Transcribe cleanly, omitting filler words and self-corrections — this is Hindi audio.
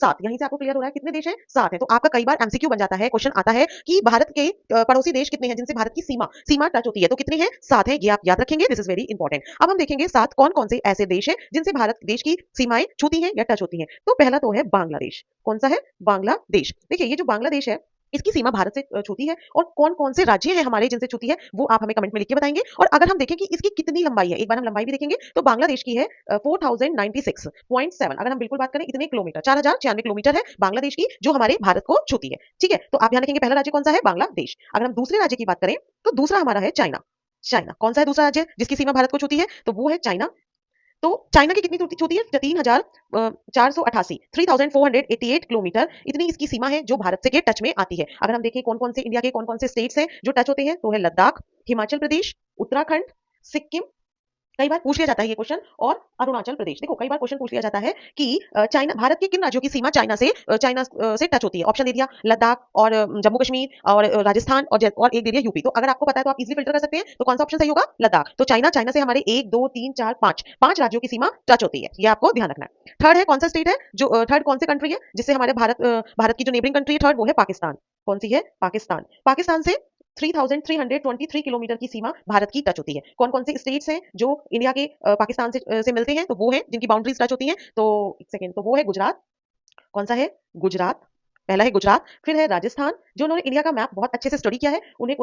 7। यहीं से आपको क्लियर हो रहा है कितने देश हैं, 7 है। तो आपका कई बार एमसीक्यू बन जाता है, क्वेश्चन आता है कि भारत के पड़ोसी देश कितने हैं जिनसे भारत की सीमा सीमा टच होती है, तो कितने हैं, 7 है। ये आप याद रखेंगे, दिस इज वेरी इंपॉर्टेंट। अब हम देखेंगे 7 कौन कौन से ऐसे देश हैं जिनसे भारत देश की सीमाएं छूती हैं या टच होती हैं। तो पहला तो है बांग्लादेश। कौन सा है, बांग्लादेश। देखिए ये जो बांग्लादेश है इसकी सीमा भारत से छूती है, और कौन कौन से राज्य हैं हमारे जिनसे छूती है वो आप हमें कमेंट में लिख के बताएंगे। और अगर हम देखें कि इसकी कितनी लंबाई है, एक बार हम लंबाई भी देखेंगे, तो बांग्लादेश की है 4096.7। अगर हम बिल्कुल बात करें इतने किलोमीटर, 4096 किलोमीटर है बांग्लादेश की जो हमारे भारत को छूती है। ठीक है, तो आप ध्यान रखेंगे पहला राज्य कौन सा है, बांग्लादेश। अगर हम दूसरे राज्य की बात करें तो दूसरा हमारा है चाइना। चाइना कौन सा है दूसरा राज्य जिसकी सीमा भारत को छूती है, तो वो है चाइना। तो चाइना की कितनी छूती है, 3488 3488 किलोमीटर, इतनी इसकी सीमा है जो भारत से के टच में आती है। अगर हम देखें कौन कौन से इंडिया के कौन कौन से स्टेट्स हैं जो टच होते हैं, तो है लद्दाख, हिमाचल प्रदेश, उत्तराखंड, सिक्किम। कई बार पूछ लिया जाता है ये क्वेश्चन, और अरुणाचल प्रदेश। देखो कई बार क्वेश्चन पूछ लिया जाता है कि चाइना, भारत के किन राज्यों की सीमा चाइना से टच होती है। ऑप्शन दे दिया लद्दाख और जम्मू कश्मीर और राजस्थान और एक दे दिया यूपी। तो अगर आपको पता है तो आप इजीली फिल्टर कर सकते हैं, तो कौन सा ऑप्शन सही होगा, लद्दाख। तो चाइना चाइना से हमारे 1 2 3 4 5 राज्यों की सीमा टच होती है, ये आपको ध्यान रखना है। थर्ड है कौन सा स्टेट है जो थर्ड कौन सी कंट्री है जिससे हमारे भारत की जो नेबरिंग कंट्री है थर्ड, वो है पाकिस्तान। कौन सी है, पाकिस्तान। पाकिस्तान से 3323 किलोमीटर की सीमा भारत की टच होती है। कौन कौन से स्टेट्स हैं जो इंडिया के पाकिस्तान से मिलते हैं, तो वो है जिनकी बाउंड्रीज टच होती हैं। तो एक सेकेंड, तो वो है गुजरात। कौन सा है, गुजरात। पहला है गुजरात, फिर है राजस्थान। जो उन्होंने इंडिया का मैप बहुत अच्छे से स्टडी किया है उन्हें कोई